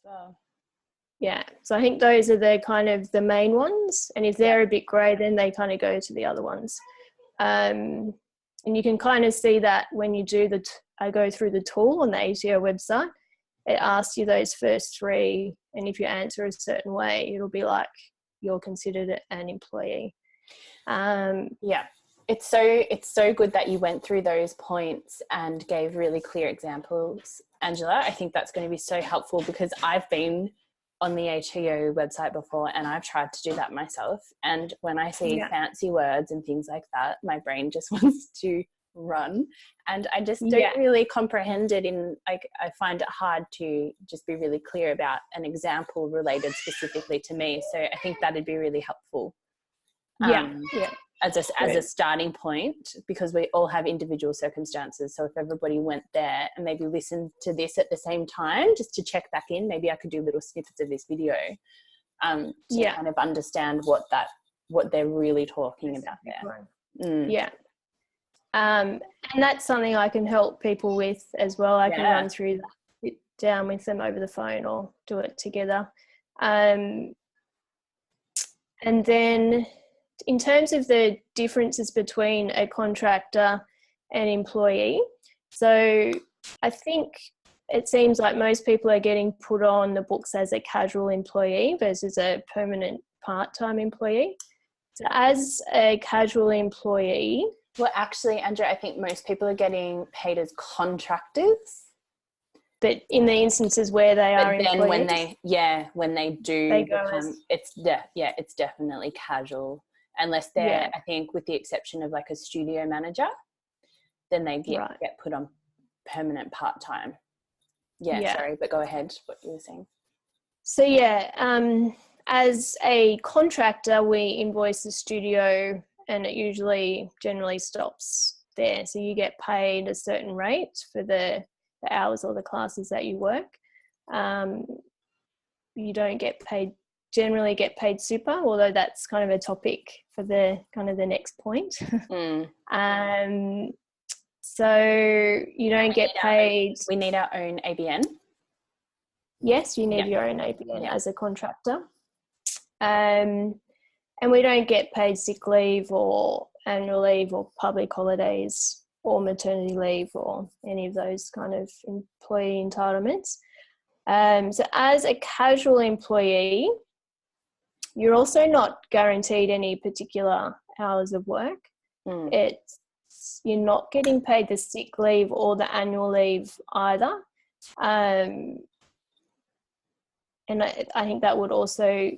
well. Yeah, so I think those are the kind of the main ones, and if they're a bit grey, then they kind of go to the other ones. And you can kind of see that when you do I go through the tool on the ATO website, it asks you those first three, and if you answer a certain way, it'll be like you're considered an employee. Yeah, it's so good that you went through those points and gave really clear examples, Angela. I think that's going to be so helpful, because I've been on the ATO website before and I've tried to do that myself, and when I see fancy words and things like that, my brain just wants to run, and I just don't really comprehend it. I find it hard to just be really clear about an example related specifically to me, so I think that'd be really helpful as a starting point, because we all have individual circumstances. So if everybody went there and maybe listened to this at the same time, just to check back in, maybe I could do little snippets of this video to kind of understand what they're really talking about there. Yeah. And that's something I can help people with as well. I can run through that, sit down with them over the phone or do it together. And then in terms of the differences between a contractor and employee, so I think it seems like most people are getting put on the books as a casual employee versus a permanent part-time employee. So as a casual employee... Well, actually, Andrea, I think most people are getting paid as contractors. But in the instances where they are employees... But then when they do become... It's definitely casual. Unless they're, I think, with the exception of like a studio manager, then they get put on permanent part-time. Sorry, but go ahead, what you were saying. So as a contractor, we invoice the studio and it generally stops there. So you get paid a certain rate for the hours or the classes that you work. You don't generally get paid super, although that's kind of a topic for the next point. So you don't get paid. We need our own ABN. Yes, you need your own ABN as a contractor. And we don't get paid sick leave or annual leave or public holidays or maternity leave or any of those kind of employee entitlements. So as a casual employee, you're also not guaranteed any particular hours of work. You're not getting paid the sick leave or the annual leave either. And I think that would also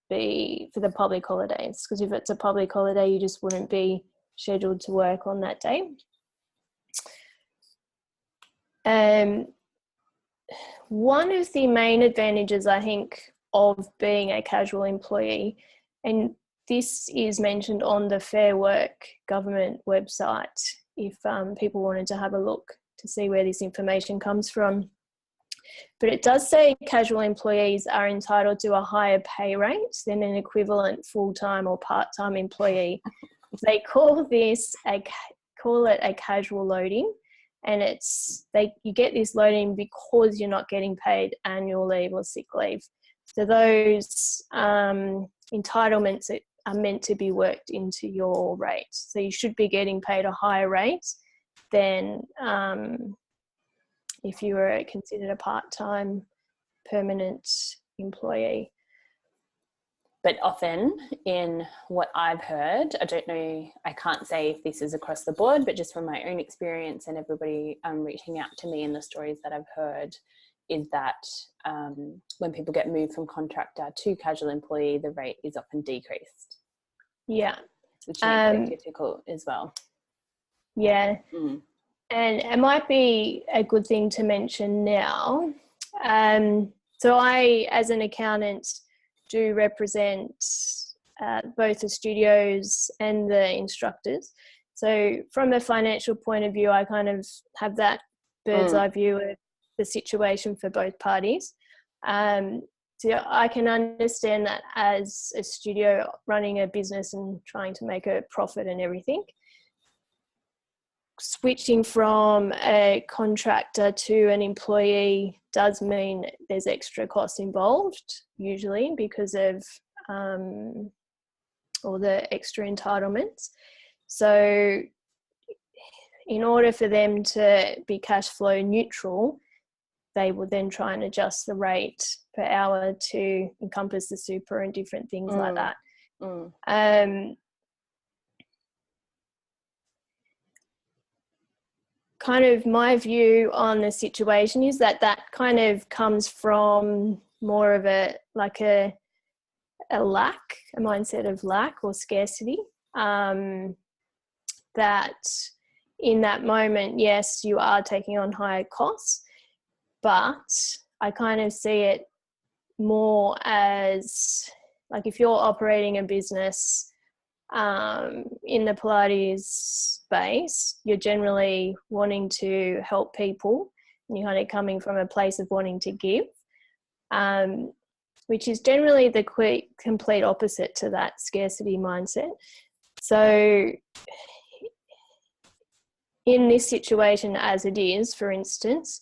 be for the public holidays, because if it's a public holiday, you just wouldn't be scheduled to work on that day. One of the main advantages, I think, of being a casual employee, and this is mentioned on the Fair Work government website if people wanted to have a look to see where this information comes from. But it does say casual employees are entitled to a higher pay rate than an equivalent full-time or part-time employee. They call it a casual loading, and you get this loading because you're not getting paid annual leave or sick leave. So those entitlements are meant to be worked into your rate. So you should be getting paid a higher rate than if you were considered a part-time permanent employee. But often in what I've heard, I don't know, I can't say if this is across the board, but just from my own experience and everybody reaching out to me in the stories that I've heard, is that when people get moved from contractor to casual employee, the rate is often decreased. Yeah. Which makes it difficult as well. Yeah. And it might be a good thing to mention now. So I, as an accountant, do represent both the studios and the instructors. So from a financial point of view, I kind of have that bird's eye view of the situation for both parties. So I can understand that as a studio running a business and trying to make a profit and everything. switching from a contractor to an employee does mean there's extra costs involved, usually because of all the extra entitlements. So in order for them to be cash flow neutral, they will then try and adjust the rate per hour to encompass the super and different things like that. Kind of my view on the situation is that kind of comes from more of a mindset of lack or scarcity. That in that moment, yes, you are taking on higher costs, but I kind of see it more as like if you're operating a business in the Pilates space, you're generally wanting to help people and you're kind of coming from a place of wanting to give, which is generally the complete opposite to that scarcity mindset. So in this situation as it is, for instance,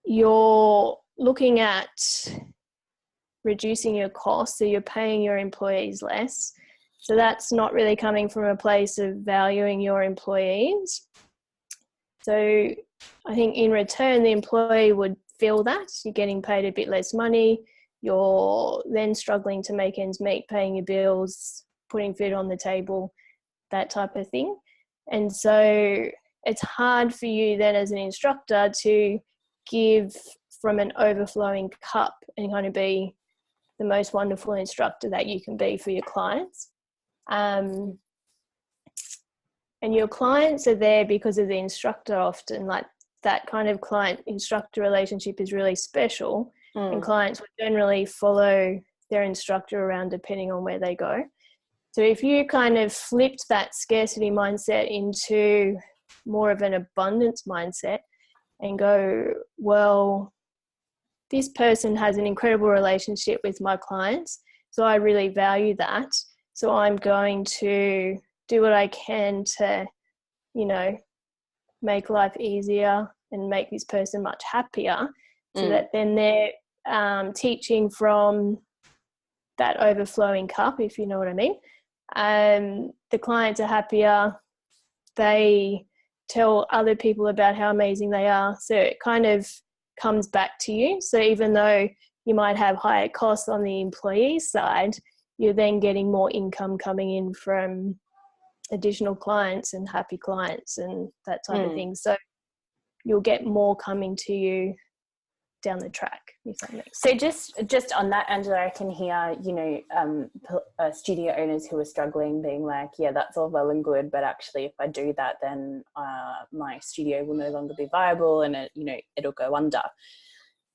you're looking at reducing your costs, so you're paying your employees less. So that's not really coming from a place of valuing your employees. So I think in return, the employee would feel that you're getting paid a bit less money. You're then struggling to make ends meet, paying your bills, putting food on the table, that type of thing. And so it's hard for you then as an instructor to give from an overflowing cup and kind of be the most wonderful instructor that you can be for your clients. And your clients are there because of the instructor often. Like that kind of client-instructor relationship is really special, and clients would generally follow their instructor around depending on where they go. So if you kind of flipped that scarcity mindset into more of an abundance mindset and go, well, this person has an incredible relationship with my clients, so I really value that. So I'm going to do what I can to, make life easier and make this person much happier, so that then they're teaching from that overflowing cup, if you know what I mean. The clients are happier. They tell other people about how amazing they are. So it kind of comes back to you. So even though you might have higher costs on the employee side, you're then getting more income coming in from additional clients and happy clients and that type of thing. So you'll get more coming to you down the track, if that makes sense. So just on that, Angela, I can hear, studio owners who are struggling being like, yeah, that's all well and good, but actually if I do that, then my studio will no longer be viable and it'll go under.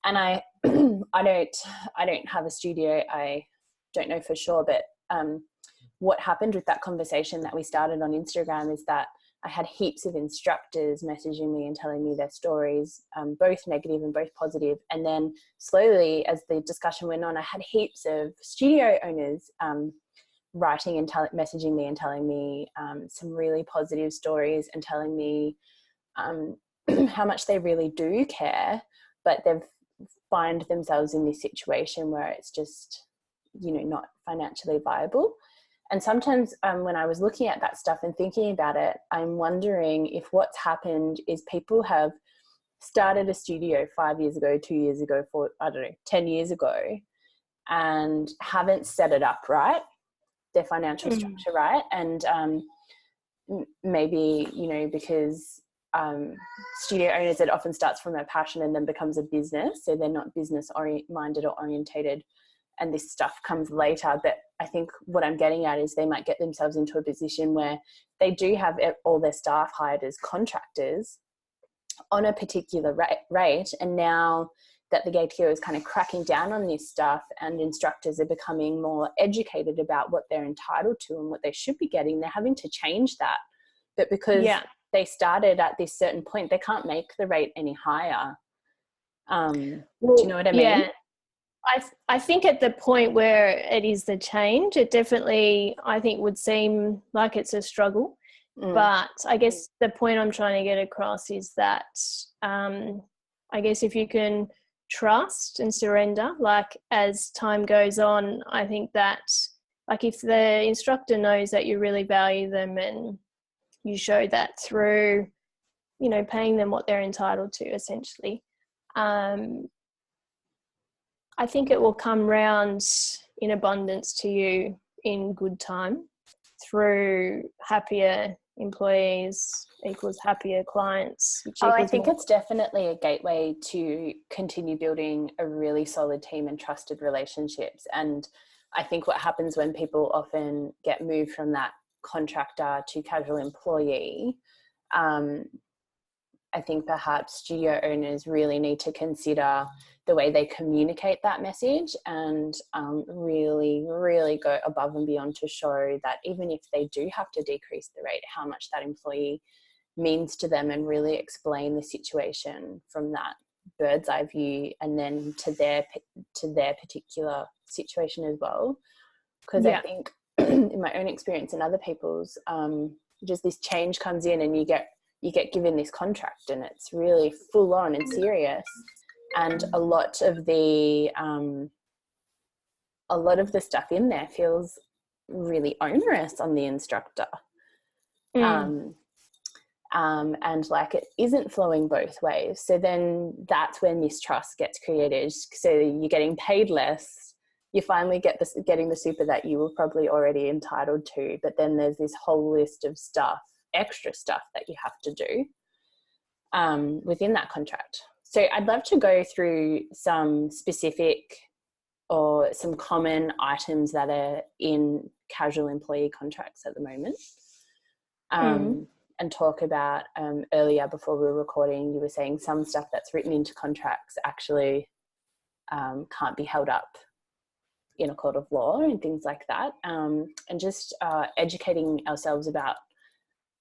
And I don't have a studio. I don't know for sure, but what happened with that conversation that we started on Instagram is that I had heaps of instructors messaging me and telling me their stories, both negative and both positive. And then slowly, as the discussion went on, I had heaps of studio owners writing and messaging me and telling me some really positive stories and telling me how much they really do care, but they've find themselves in this situation where it's just, not financially viable. And sometimes when I was looking at that stuff and thinking about it, I'm wondering if what's happened is people have started a studio 5 years ago, 2 years ago, 10 years ago, and haven't set it up right, their financial structure right. And maybe, because studio owners, it often starts from a passion and then becomes a business. So they're not business minded or orientated, and this stuff comes later. But I think what I'm getting at is they might get themselves into a position where they do have all their staff hired as contractors on a particular rate. And now that the ATO is kind of cracking down on this stuff and instructors are becoming more educated about what they're entitled to and what they should be getting, they're having to change that. But because they started at this certain point, they can't make the rate any higher. Do you know what I mean? I think at the point where it is the change, it definitely, I think, would seem like it's a struggle. But I guess the point I'm trying to get across is that I guess if you can trust and surrender, like as time goes on, I think that like if the instructor knows that you really value them and you show that through, you know, paying them what they're entitled to essentially, I think it will come round in abundance to you in good time through happier employees equals happier clients. Which I think it's definitely a gateway to continue building a really solid team and trusted relationships. And I think what happens when people often get moved from that contractor to casual employee, I think perhaps studio owners really need to consider the way they communicate that message and really, really go above and beyond to show that even if they do have to decrease the rate, how much that employee means to them, and really explain the situation from that bird's eye view and then to their particular situation as well. Because I think in my own experience and other people's, just this change comes in and you get given this contract and it's really full on and serious, and a lot of the stuff in there feels really onerous on the instructor. And like it isn't flowing both ways. So then that's when mistrust gets created. So you're getting paid less. You finally getting the super that you were probably already entitled to, but then there's this whole list of stuff, extra stuff that you have to do within that contract. So I'd love to go through some specific or some common items that are in casual employee contracts at the moment. And talk about earlier before we were recording, you were saying some stuff that's written into contracts actually can't be held up in a court of law and things like that, and just educating ourselves about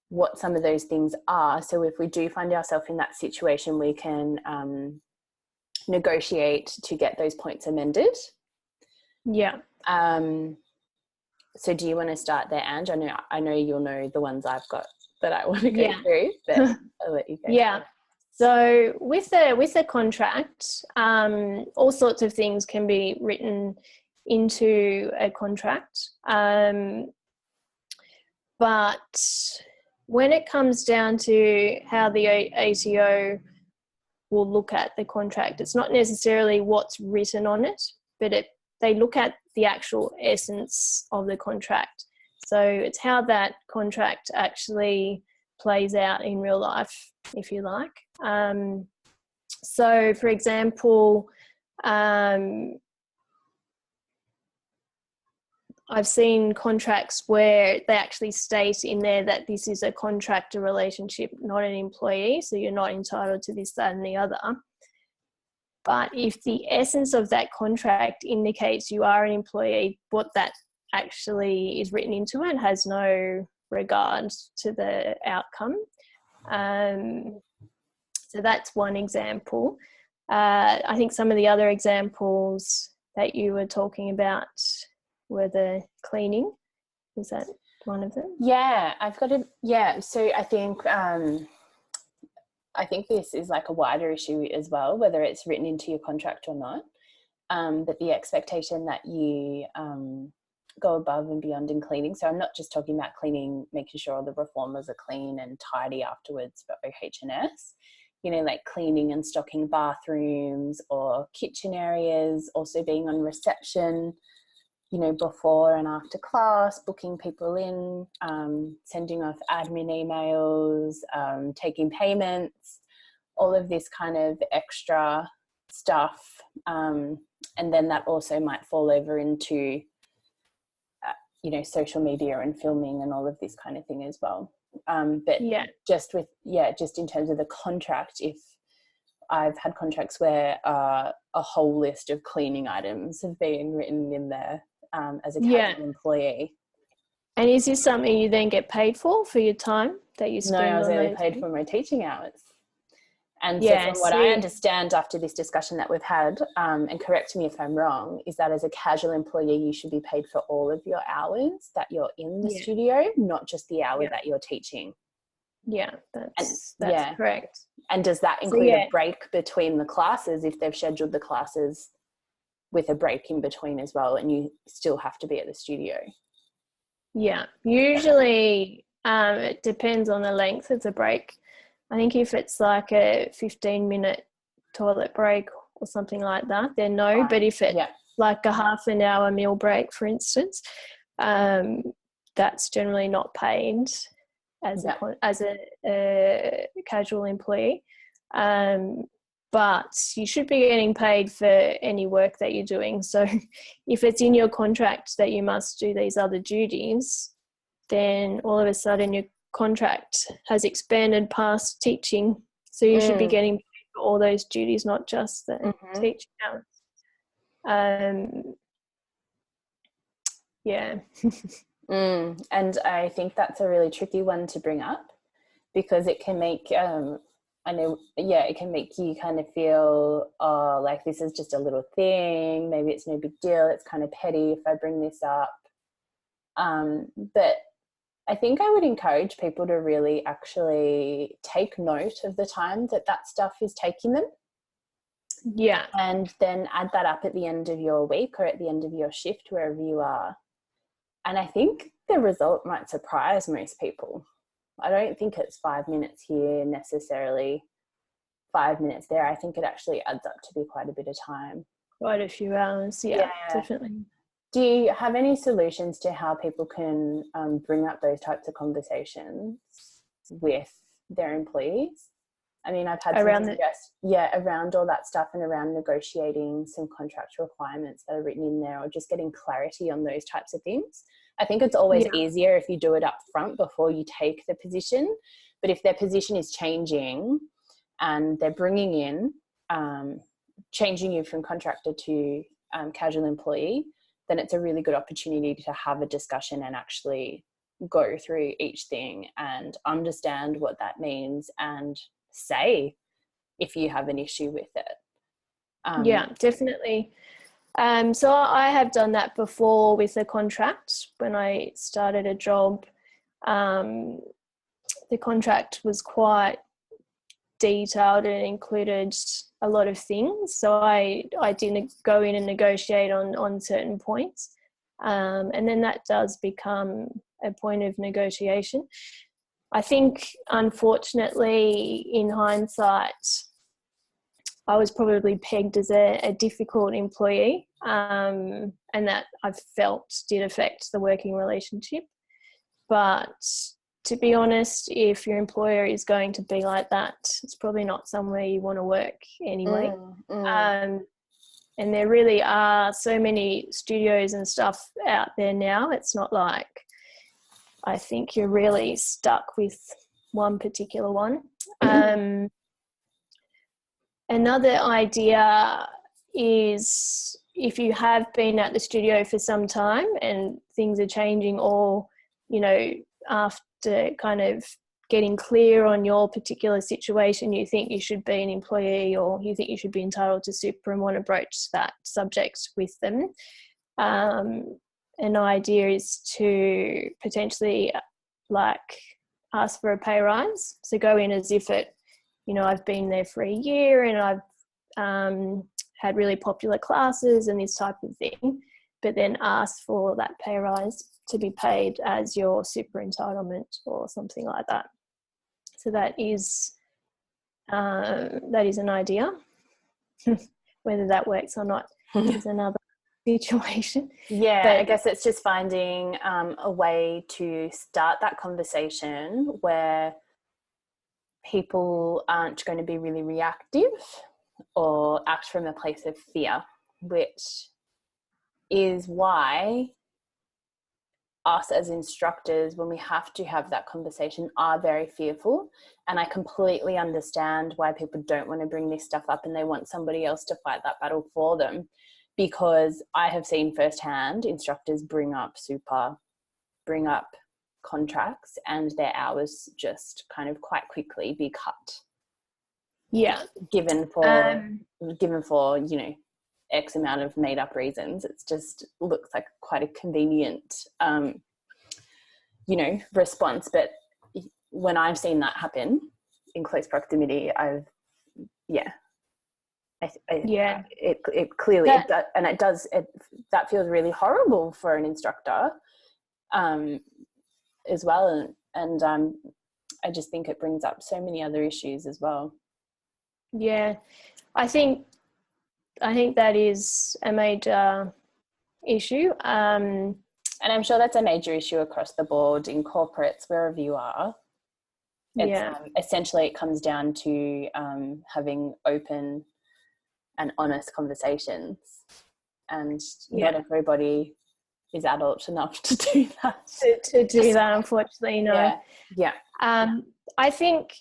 what some of those things are. So if we do find ourselves in that situation, we can negotiate to get those points amended. Yeah. So do you want to start there, Ange? I know you'll know the ones I've got that I want to go through, but I'll let you go. Yeah. So with a contract, all sorts of things can be written into a contract. But when it comes down to how the ATO will look at the contract, it's not necessarily what's written on it, but they look at the actual essence of the contract. So it's how that contract actually plays out in real life, if you like. So, for example, I've seen contracts where they actually state in there that this is a contractor relationship, not an employee, so you're not entitled to this, that, and the other. But if the essence of that contract indicates you are an employee, what that actually is written into it has no regard to the outcome. So that's one example. I think some of the other examples that you were talking about were the cleaning. Was that one of them? Yeah, I've got it. Yeah, so I think this is like a wider issue as well, whether it's written into your contract or not. But the expectation that you go above and beyond in cleaning. So I'm not just talking about cleaning, making sure all the reformers are clean and tidy afterwards for OH&S. You know, like cleaning and stocking bathrooms or kitchen areas, also being on reception, you know, before and after class, booking people in, sending off admin emails, taking payments, all of this kind of extra stuff. And then that also might fall over into, you know, social media and filming and all of this kind of thing as well. But just in terms of the contract, if I've had contracts where a whole list of cleaning items have been written in there as a casual employee. And is this something you then get paid for your time that you spend? No, I was on only those paid things? for my teaching hours. And so Yeah, from what I understand after this discussion that we've had, and correct me if I'm wrong, is that as a casual employee, you should be paid for all of your hours that you're in the studio, not just the hour that you're teaching. Yeah, And that's correct. And does that include a break between the classes if they've scheduled the classes with a break in between as well, and you still have to be at the studio? Yeah, usually it depends on the length of the break. I think if it's like a 15-minute toilet break or something like that, then no. Right. But if it's like a half an hour meal break, for instance, that's generally not paid as a casual employee. But you should be getting paid for any work that you're doing. So if it's in your contract that you must do these other duties, then all of a sudden your contract has expanded past teaching. So you should be getting paid for all those duties, not just the teaching hours. Yeah. And I think that's a really tricky one to bring up, because it can make it can make you kind of feel, oh, like this is just a little thing, maybe it's no big deal, it's kind of petty if I bring this up. But I think I would encourage people to really actually take note of the time that stuff is taking them. Yeah. And then add that up at the end of your week or at the end of your shift, wherever you are. And I think the result might surprise most people. I don't think it's 5 minutes here necessarily, 5 minutes there. I think it actually adds up to be quite a bit of time. Quite a few hours, yeah. Definitely. Do you have any solutions to how people can bring up those types of conversations with their employees? I mean, I've had around all that stuff, and around negotiating some contract requirements that are written in there, or just getting clarity on those types of things. I think it's always easier if you do it up front before you take the position. But if their position is changing and they're bringing in, changing you from contractor to casual employee, then it's a really good opportunity to have a discussion and actually go through each thing and understand what that means and say if you have an issue with it. Yeah, definitely. So I have done that before with a contract. When I started a job, the contract was quite detailed and included a lot of things. So I didn't go in and negotiate on certain points. And then that does become a point of negotiation. I think, unfortunately, in hindsight, I was probably pegged as a difficult employee, and that I've felt did affect the working relationship. But to be honest, if your employer is going to be like that, it's probably not somewhere you want to work anyway. And there really are so many studios and stuff out there now. It's not like I think you're really stuck with one particular one. Another idea is, if you have been at the studio for some time and things are changing, or, you know, after kind of getting clear on your particular situation, you think you should be an employee, or you think you should be entitled to super and want to broach that subject with them. An idea is to potentially ask for a pay rise. So go in as if I've been there for a year and I've had really popular classes and this type of thing, but then ask for that pay rise to be paid as your super entitlement or something like that. So that is an idea. Whether that works or not is another situation. Yeah, but I guess it's just finding a way to start that conversation where people aren't going to be really reactive or act from a place of fear, which is why us as instructors, when we have to have that conversation, are very fearful. And I completely understand why people don't want to bring this stuff up and they want somebody else to fight that battle for them, because I have seen firsthand instructors bring up contracts and their hours just kind of quite quickly be cut. Yeah. given for you know, X amount of made up reasons. It's just looks like quite a convenient you know, response. But when I've seen that happen in close proximity, it clearly that feels really horrible for an instructor as well, and I just think it brings up so many other issues as well. Yeah, I think that is a major issue. And I'm sure that's a major issue across the board in corporates, wherever you are. It's essentially, it comes down to having open and honest conversations, and not everybody is adult enough to do that. To do that, unfortunately, no. Yeah. I think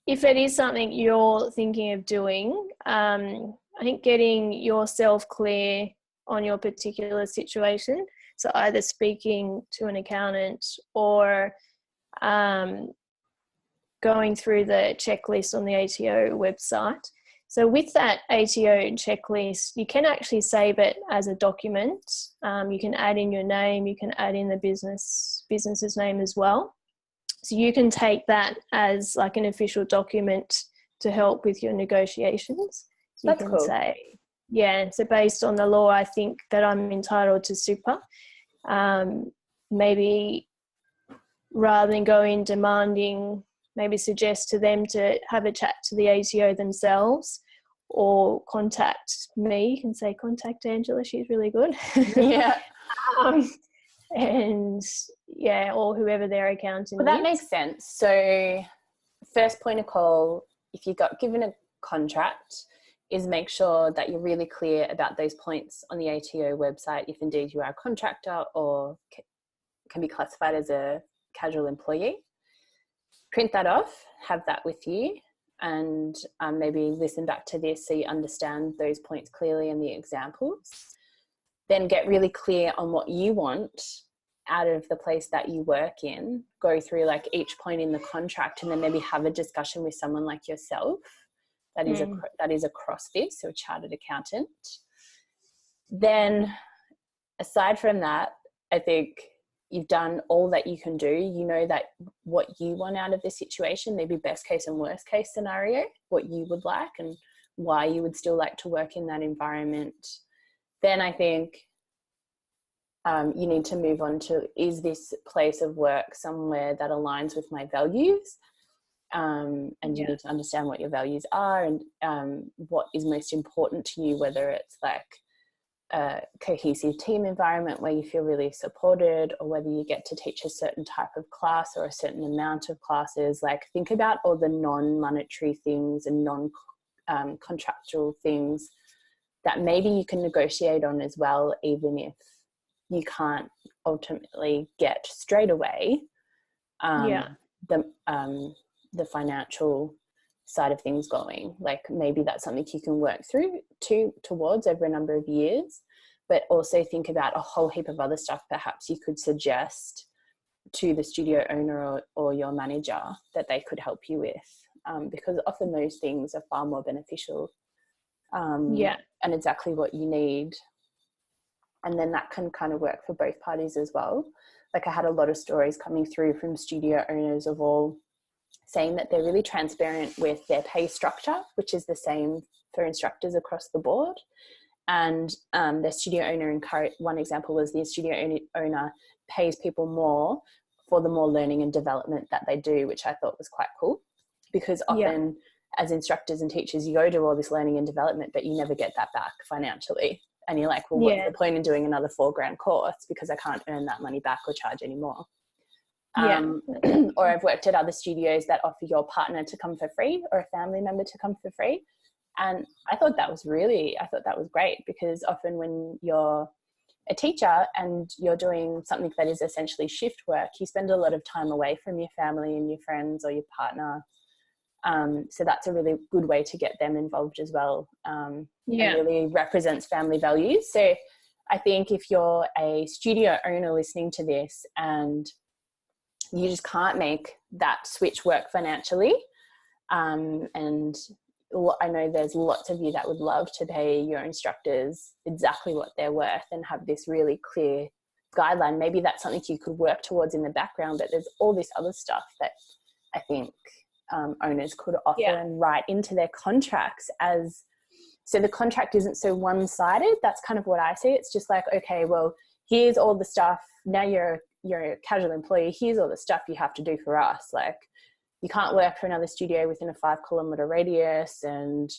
if it is something you're thinking of doing, I think getting yourself clear on your particular situation, so either speaking to an accountant or going through the checklist on the ATO website. So with that ATO checklist, you can actually save it as a document. You can add in your name, you can add in the business's name as well. So you can take that as like an official document to help with your negotiations. So That's you can cool. say, so based on the law, I think that I'm entitled to super. Maybe rather than go in demanding, maybe suggest to them to have a chat to the ATO themselves, or contact me. You can say, contact Angela, she's really good. Yeah. Or whoever their accountant Well, that is. makes sense. So first point of call, if you got given a contract, is make sure that you're really clear about those points on the ATO website, if indeed you are a contractor or can be classified as a casual employee. Print that off, have that with you, and maybe listen back to this so you understand those points clearly and the examples. Then get really clear on what you want out of the place that you work in. Go through like each point in the contract, and then maybe have a discussion with someone like yourself that is across this, so a chartered accountant. Then aside from that, I think you've done all that you can do. You know that what you want out of the situation, maybe best case and worst case scenario, what you would like and why you would still like to work in that environment. Then I think you need to move on to, is this place of work somewhere that aligns with my values? And you need to understand what your values are and what is most important to you, whether it's like a cohesive team environment where you feel really supported, or whether you get to teach a certain type of class or a certain amount of classes. Like, think about all the non-monetary things and non-contractual things that maybe you can negotiate on as well, even if you can't ultimately get straight away the financial side of things going. Like, maybe that's something you can work through towards over a number of years, but also think about a whole heap of other stuff perhaps you could suggest to the studio owner or your manager that they could help you with, because often those things are far more beneficial and exactly what you need. And then that can kind of work for both parties as well. Like, I had a lot of stories coming through from studio owners of all saying that they're really transparent with their pay structure, which is the same for instructors across the board. And the studio owner, one example was the studio owner pays people more for the more learning and development that they do, which I thought was quite cool, because often as instructors and teachers, you go to all this learning and development, but you never get that back financially. And you're like, well, what's the point in doing another $4,000 course, because I can't earn that money back or charge anymore. Or I've worked at other studios that offer your partner to come for free or a family member to come for free. And I thought that was great, because often when you're a teacher and you're doing something that is essentially shift work, you spend a lot of time away from your family and your friends or your partner. So that's a really good way to get them involved as well. And really represents family values. So I think if you're a studio owner listening to this and you just can't make that switch work financially, and I know there's lots of you that would love to pay your instructors exactly what they're worth and have this really clear guideline. Maybe that's something you could work towards in the background, but there's all this other stuff that I think owners could offer and write into their contracts so the contract isn't so one-sided. That's kind of what I see. It's just like, okay, well, here's all the stuff. Now you're a casual employee. Here's all the stuff you have to do for us. Like, you can't work for another studio within a 5-kilometer radius and,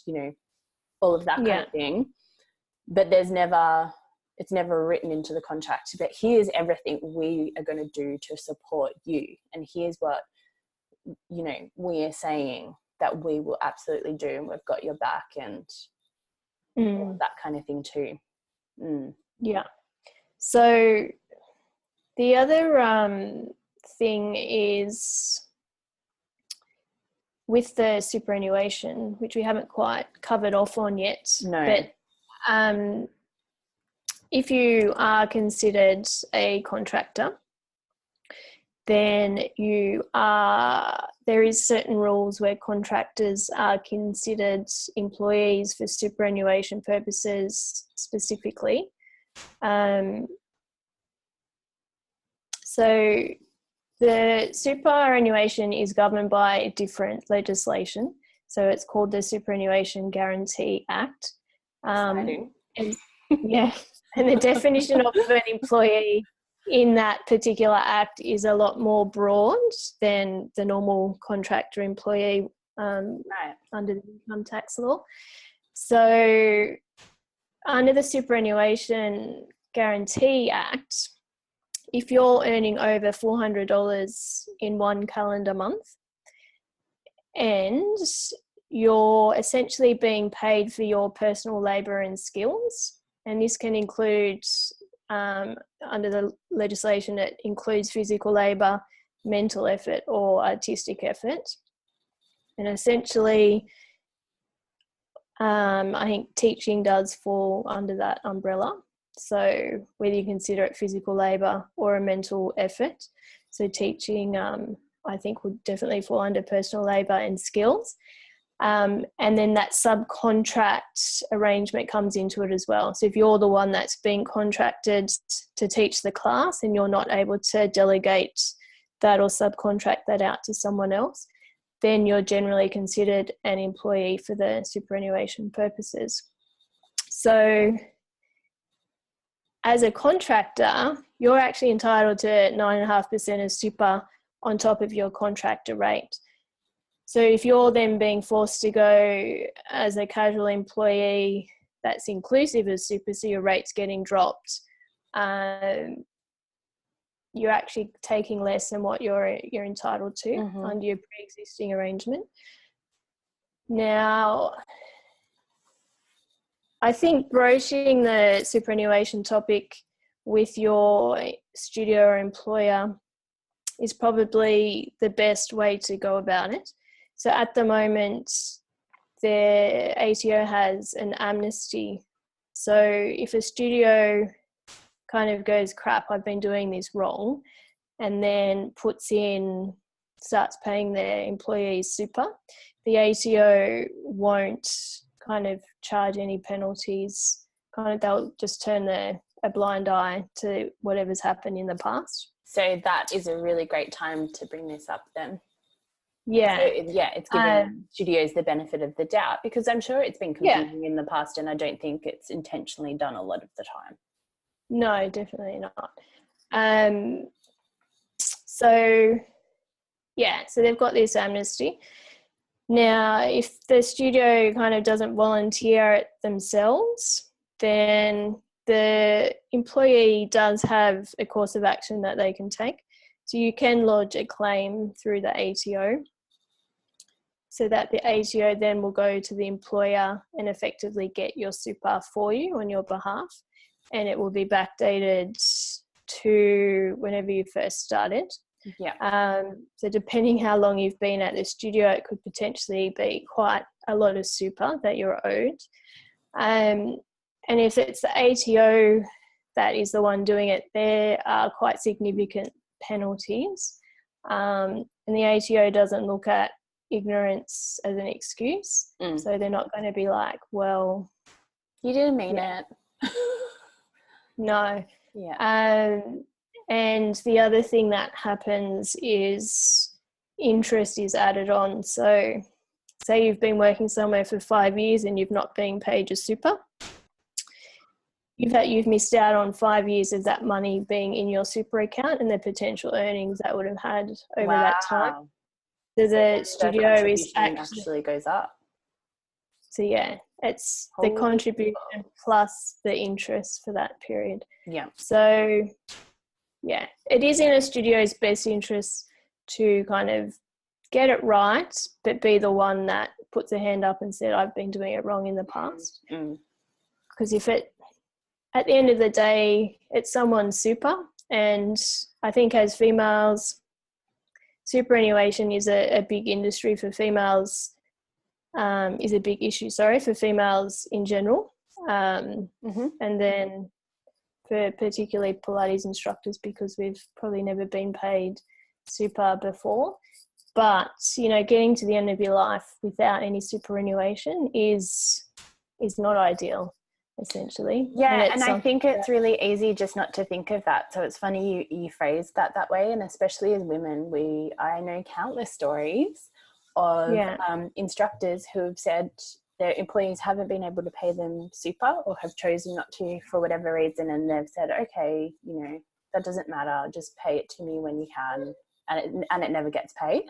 all of that kind of thing. But it's never written into the contract. But here's everything we are going to do to support you. And here's what, we are saying that we will absolutely do, and we've got your back, and that kind of thing too. Yeah. So the other thing is with the superannuation, which we haven't quite covered off on yet. No. But if you are considered a contractor, then there is certain rules where contractors are considered employees for superannuation purposes specifically. So the superannuation is governed by different legislation. So it's called the Superannuation Guarantee Act. Exciting. And the definition of an employee in that particular act is a lot more broad than the normal contractor employee under the income tax law. So under the Superannuation Guarantee Act, if you're earning over $400 in one calendar month and you're essentially being paid for your personal labour and skills, and this can include, under the legislation, it includes physical labour, mental effort or artistic effort. And essentially, I think teaching does fall under that umbrella. So whether you consider it physical labour or a mental effort. So teaching, I think, would definitely fall under personal labour and skills. And then that subcontract arrangement comes into it as well. So if you're the one that's being contracted to teach the class and you're not able to delegate that or subcontract that out to someone else, then you're generally considered an employee for the superannuation purposes. So as a contractor, you're actually entitled to 9.5% of super on top of your contractor rate. So if you're then being forced to go as a casual employee, that's inclusive of super, so your rate's getting dropped, you're actually taking less than what you're entitled to under your pre-existing arrangement. Now, I think broaching the superannuation topic with your studio or employer is probably the best way to go about it. So at the moment, the ATO has an amnesty. So if a studio kind of goes, crap, I've been doing this wrong, and then starts paying their employees super, the ATO won't kind of charge any penalties. They'll just turn a blind eye to whatever's happened in the past. So that is a really great time to bring this up then. Yeah. So, it's giving studios the benefit of the doubt, because I'm sure it's been confusing in the past, and I don't think it's intentionally done a lot of the time. No, definitely not. So they've got this amnesty. Now, if the studio kind of doesn't volunteer it themselves, then the employee does have a course of action that they can take. So you can lodge a claim through the ATO, so that the ATO then will go to the employer and effectively get your super for you on your behalf, and it will be backdated to whenever you first started. Yeah. So depending how long you've been at the studio, it could potentially be quite a lot of super that you're owed. And if it's the ATO that is the one doing it, there are quite significant penalties. And the ATO doesn't look at ignorance as an excuse. Mm. So they're not going to be like, well, you didn't mean it. No. Yeah. And the other thing that happens is interest is added on. So say you've been working somewhere for 5 years and you've not been paid your super. You've missed out on 5 years of that money being in your super account and the potential earnings that would have had over that time. So the studio is actually goes up. So yeah, it's the contribution plus the interest for that period. Yeah. So yeah, it is in a studio's best interest to kind of get it right, but be the one that puts a hand up and said, I've been doing it wrong in the past. Because if it, at the end of the day, it's someone's super. And I think as females, superannuation is a big industry for females, is a big issue, for females in general. And then for particularly Pilates instructors, because we've probably never been paid super before. But, you know, getting to the end of your life without any superannuation is not ideal, essentially. Yeah, and I think it's really easy just not to think of that. So it's funny you phrased that way, and especially as women, I know countless stories of instructors who have said their employees haven't been able to pay them super or have chosen not to for whatever reason, and they've said, okay, you know, that doesn't matter, just pay it to me when you can, and it never gets paid.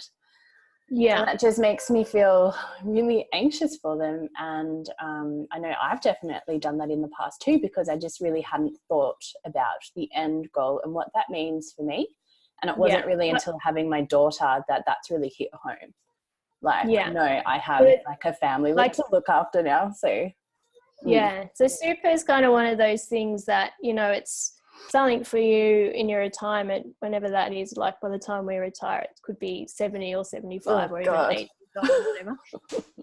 Yeah, and that just makes me feel really anxious for them. And I know I've definitely done that in the past too, because I just really hadn't thought about the end goal and what that means for me. And it wasn't really until having my daughter that's really hit home. Like, no, I have like a family to look after now. So so super is kind of one of those things that, you know, it's something for you in your retirement, whenever that is. Like by the time we retire, it could be 70 or 75 or even 80 or whatever.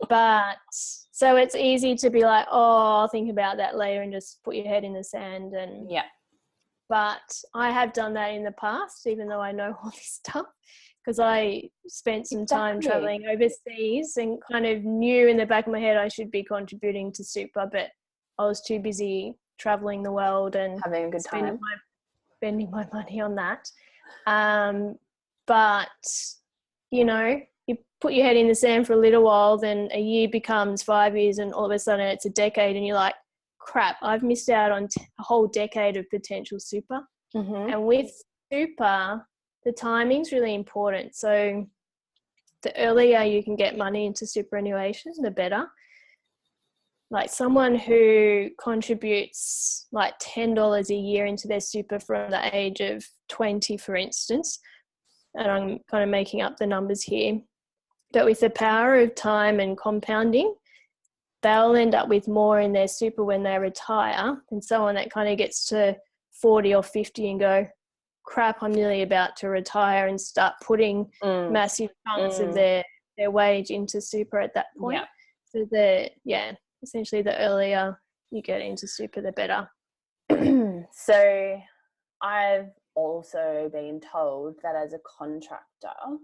But so it's easy to be like, oh, I'll think about that later, and just put your head in the sand. And but I have done that in the past, even though I know all this stuff, because I spent some time traveling overseas and kind of knew in the back of my head I should be contributing to super, but I was too busy traveling the world and having a good time, spending my money on that. But, you know, you put your head in the sand for a little while, then a year becomes 5 years, and all of a sudden it's a decade, and you're like, crap, I've missed out on a whole decade of potential super. And with super, the timing's really important. So the earlier you can get money into superannuation, the better. Like someone who contributes like $10 a year into their super from the age of 20, for instance, and I'm kind of making up the numbers here, but with the power of time and compounding, they'll end up with more in their super when they retire than someone that kind of gets to 40 or 50 and go, crap, I'm nearly about to retire, and start putting massive chunks of their wage into super at that point. So essentially the earlier you get into super, the better. So I've also been told that as a contractor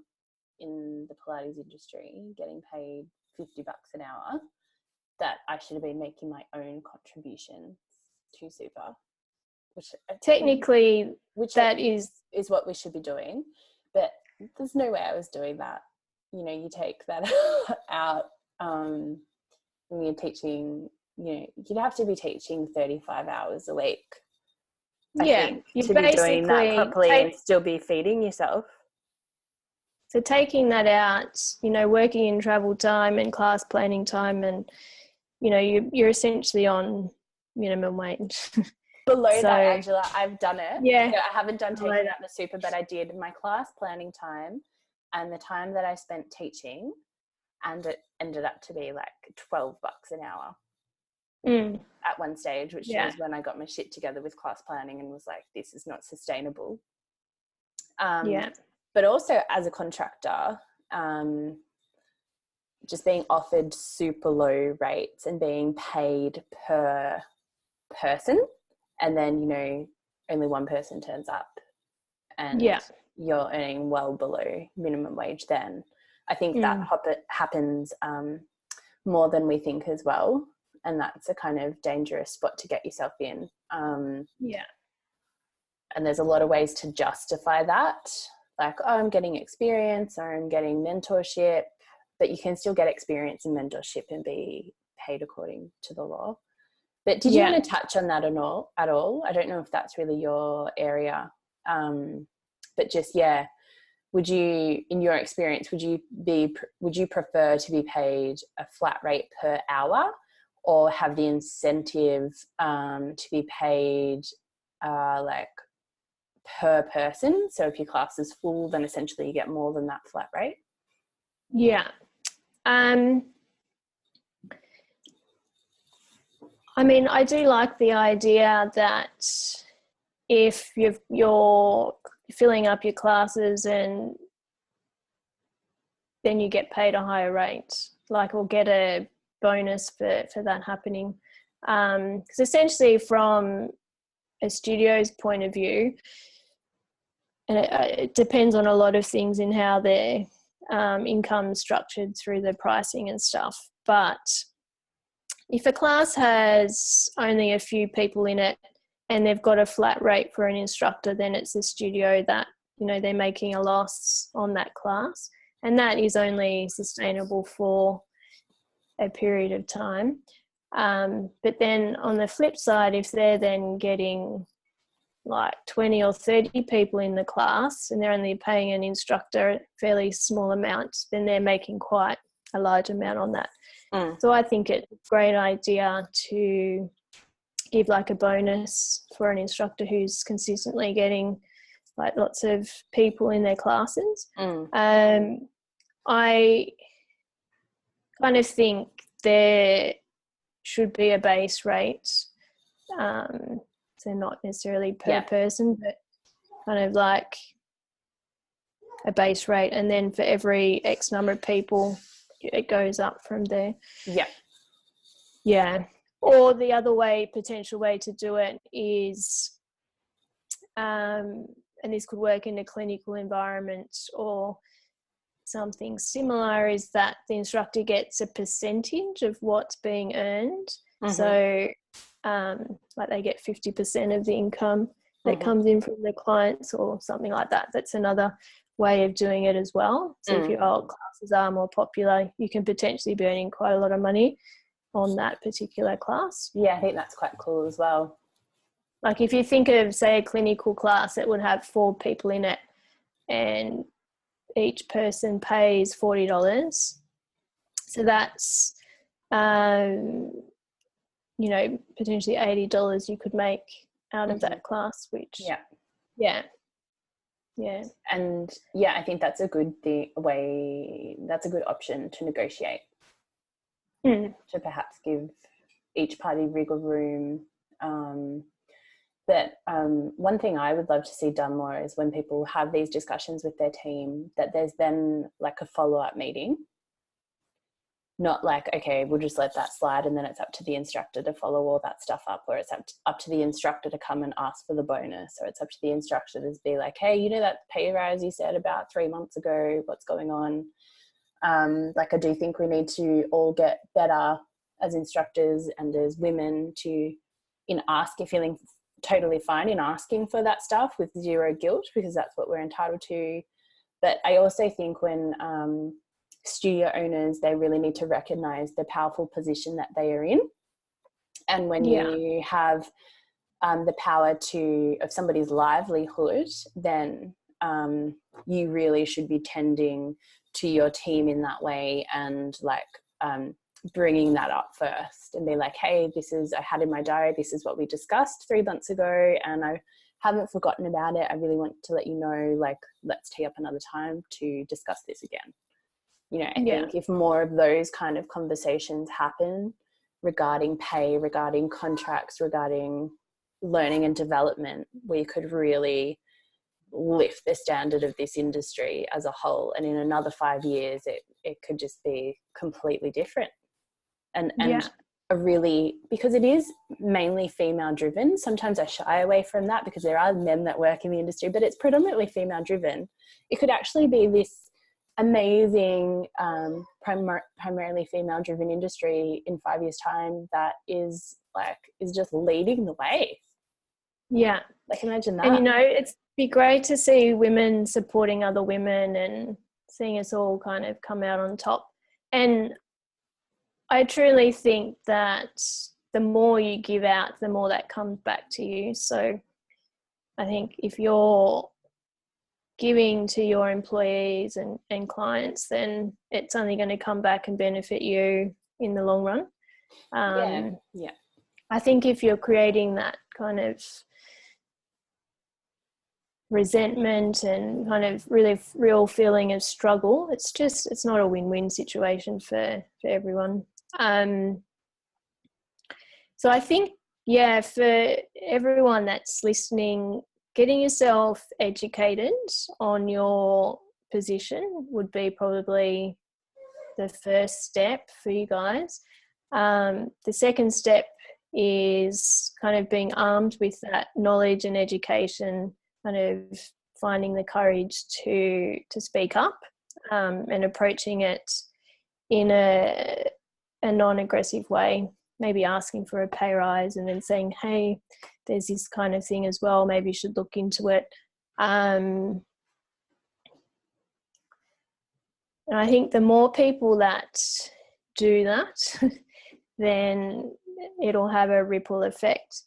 in the Pilates industry, getting paid $50 an hour, that I should have been making my own contributions to super. Which technically, is what we should be doing, but there's no way I was doing that. You know, you take that out when you're teaching. You know, you'd have to be teaching 35 hours a week. I think, to be doing that properly and still be feeding yourself. So taking that out, you know, working in travel time and class planning time, and you know, you're essentially on minimum wage. Below that, Angela, I've done it. Yeah. So I haven't done taking out the super, but I did my class planning time and the time that I spent teaching, and it ended up to be like $12 an hour at one stage, which was when I got my shit together with class planning and was like, this is not sustainable. But also as a contractor, just being offered super low rates and being paid per person, and then, you know, only one person turns up and you're earning well below minimum wage then. I think that happens more than we think as well. And that's a kind of dangerous spot to get yourself in. Yeah. And there's a lot of ways to justify that. Like, oh, I'm getting experience or I'm getting mentorship, but you can still get experience and mentorship and be paid according to the law. But did you want to touch on that at all? I don't know if that's really your area. But just, yeah, would you, in your experience, would you prefer to be paid a flat rate per hour or have the incentive to be paid like per person? So if your class is full, then essentially you get more than that flat rate. Yeah. I mean, I do like the idea that if you're filling up your classes and then you get paid a higher rate, like, or get a bonus for that happening. Because essentially from a studio's point of view, and it depends on a lot of things in how their income is structured through the pricing and stuff. But if a class has only a few people in it and they've got a flat rate for an instructor, then it's a studio that, you know, they're making a loss on that class, and that is only sustainable for a period of time. But then on the flip side, if they're then getting like 20 or 30 people in the class and they're only paying an instructor a fairly small amount, then they're making quite a large amount on that. So I think it's a great idea to give like a bonus for an instructor who's consistently getting like lots of people in their classes. I kind of think there should be a base rate. So not necessarily per person, but kind of like a base rate. And then for every X number of people, it goes up from there. Yeah. Yeah. Or the other potential way to do it is, and this could work in a clinical environment or something similar, is that the instructor gets a percentage of what's being earned. So like they get 50% of the income that comes in from the clients or something like that. That's another way of doing it as well. So if your old classes are more popular, you can potentially be earning quite a lot of money on that particular class. Yeah, I think that's quite cool as well. Like if you think of, say, a clinical class that would have 4 people in it and each person pays $40. So that's, you know, potentially $80 you could make out of that class, which, yeah. And yeah, I think that's a good that's a good option to negotiate, to perhaps give each party wiggle room. But one thing I would love to see done more is when people have these discussions with their team, that there's then like a follow-up meeting. Not like, okay, we'll just let that slide and then it's up to the instructor to follow all that stuff up, or it's up to the instructor to come and ask for the bonus, or it's up to the instructor to be like, hey, you know that pay rise you said about 3 months ago, what's going on? Like I do think we need to all get better as instructors and as women to, feeling totally fine in asking for that stuff with zero guilt, because that's what we're entitled to. But I also think when studio owners, they really need to recognize the powerful position that they are in. And when you have the power of somebody's livelihood, then you really should be tending to your team in that way, and like bringing that up first and be like, hey, I had in my diary, this is what we discussed 3 months ago and I haven't forgotten about it. I really want to let you know, like, let's tee up another time to discuss this again. You know, I think if more of those kind of conversations happen regarding pay, regarding contracts, regarding learning and development, we could really lift the standard of this industry as a whole. And in another 5 years, it could just be completely different. And because it is mainly female driven, sometimes I shy away from that because there are men that work in the industry, but it's predominantly female driven. It could actually be this amazing, primarily female driven industry in 5 years time that is just leading the way. Yeah. Like, imagine that. And, you know, it's be great to see women supporting other women and seeing us all kind of come out on top. And I truly think that the more you give out, the more that comes back to you. So I think if you're giving to your employees and clients, then it's only going to come back and benefit you in the long run. Yeah. I think if you're creating that kind of resentment and kind of really real feeling of struggle, it's not a win-win situation for everyone. So I think, yeah, for everyone that's listening, getting yourself educated on your position would be probably the first step for you guys. The second step is kind of being armed with that knowledge and education, kind of finding the courage to speak up, and approaching it in a non-aggressive way, maybe asking for a pay rise and then saying, hey, there's this kind of thing as well, maybe you should look into it. And I think the more people that do that, then it'll have a ripple effect.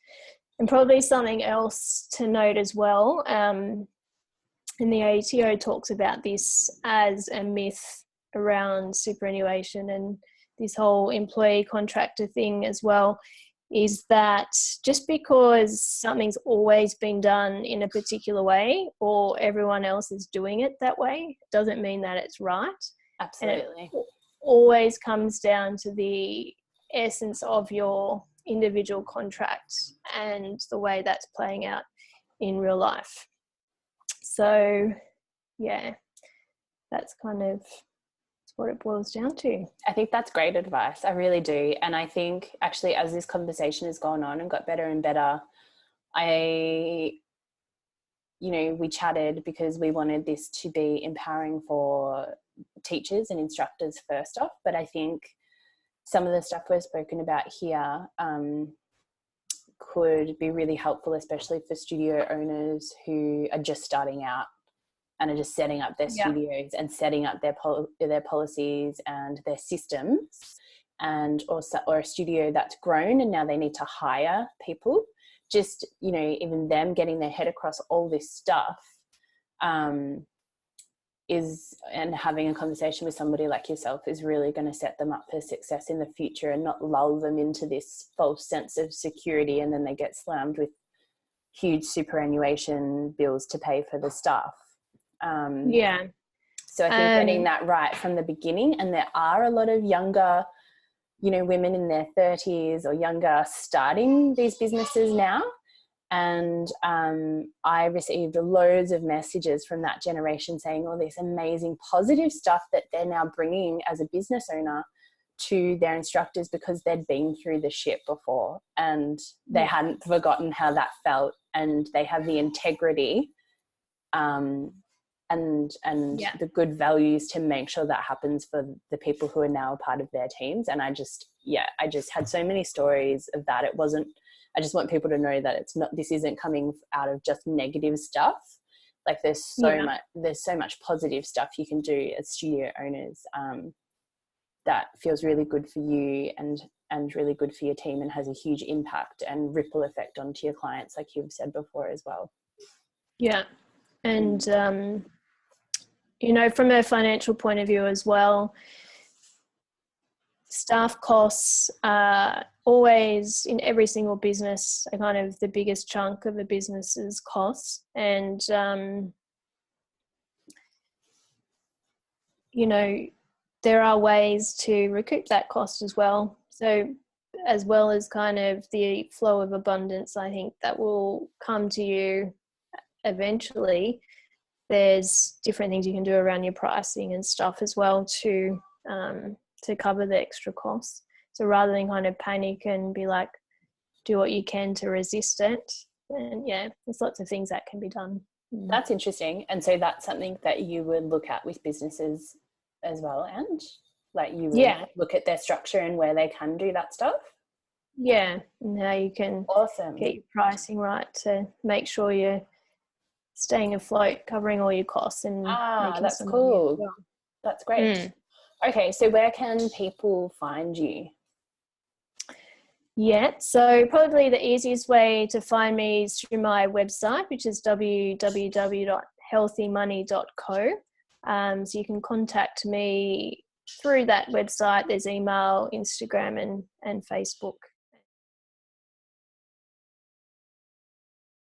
And probably something else to note as well, and the ATO talks about this as a myth around superannuation and this whole employee contractor thing as well, is that just because something's always been done in a particular way or everyone else is doing it that way doesn't mean that it's right. Absolutely. And it always comes down to the essence of your individual contract and the way that's playing out in real life. So yeah, that's kind of what it boils down to. I think that's great advice. I really do. And I think actually as this conversation has gone on and got better and better, we chatted because we wanted this to be empowering for teachers and instructors first off. But I think some of the stuff we've spoken about here could be really helpful, especially for studio owners who are just starting out and are just setting up their studios and setting up their policies and their systems, and also, or a studio that's grown and now they need to hire people. Just, even them getting their head across all this stuff and having a conversation with somebody like yourself is really going to set them up for success in the future and not lull them into this false sense of security, and then they get slammed with huge superannuation bills to pay for the staff. So I think getting that right from the beginning, and there are a lot of younger, women in their 30s or younger starting these businesses now. And I received loads of messages from that generation saying all this amazing positive stuff that they're now bringing as a business owner to their instructors because they'd been through the shit before and they hadn't forgotten how that felt, and they have the integrity and the good values to make sure that happens for the people who are now a part of their teams. And I just had so many stories of that. I just want people to know that this isn't coming out of just negative stuff. Like there's so much positive stuff you can do as studio owners that feels really good for you and really good for your team and has a huge impact and ripple effect onto your clients, like you've said before as well. Yeah. And, from a financial point of view as well, staff costs are always, in every single business, are kind of the biggest chunk of a business's costs. And, there are ways to recoup that cost as well. So as well as kind of the flow of abundance, I think that will come to you eventually. There's different things you can do around your pricing and stuff as well to cover the extra costs. So rather than kind of panic and be like, do what you can to resist it. And there's lots of things that can be done. Mm. That's interesting. And so that's something that you would look at with businesses as well, and like you would Yeah, look at their structure and where they can do that stuff. yeah, and how you can Awesome. get your pricing right to make sure you're staying afloat, covering all your costs, and making That's some money as cool. well. That's great. Mm. Okay, so where can people find you? Yeah, so probably the easiest way to find me is through my website, which is www.healthymoney.co. So you can contact me through that website. There's email, Instagram, and Facebook